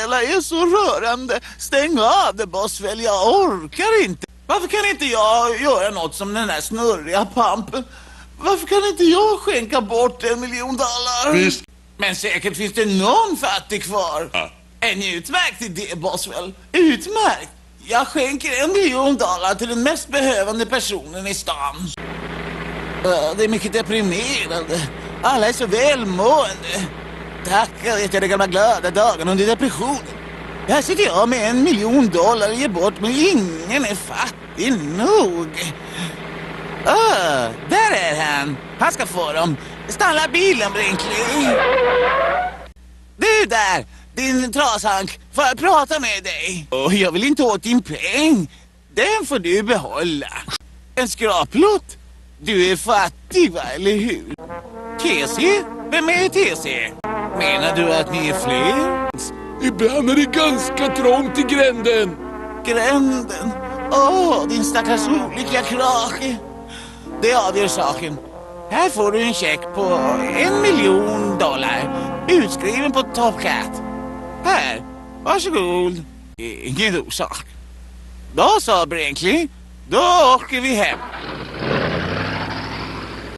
hela är så rörande. Stäng av det, Boswell, jag orkar inte. Varför kan inte jag göra något som den där snurriga pampen? Varför kan inte jag skänka bort $1 miljon? Visst. Men säkert finns det någon fattig kvar. Ja. En utmärkt idé, Boswell. Utmärkt. Jag skänker $1 miljon till den mest behövande personen i stan. Det är mycket deprimerande. Alla är så välmående. Tack, jag vet de gamla glada dagarna under depressionen. Här sitter jag med $1 miljon och ger bort, men ingen är fattig nog. Där är han. Han ska få dem. Stanna bilen, Brinkley. Du där, din trashank. Får jag prata med dig? Jag vill inte åt din peng. Den får du behålla. En skraplott. Du är fattig, va, eller hur? TC? Vem är TC? Menar du att ni är fler? Ibland är det ganska trångt i gränden. Gränden? Din stackars olyckliga krake. Det avgör saken. Här får du en check på $1 miljon. Utskriven på Top Cat. Här, varsågod. Ingen orsak. Då sa Brinkley, då åker vi hem.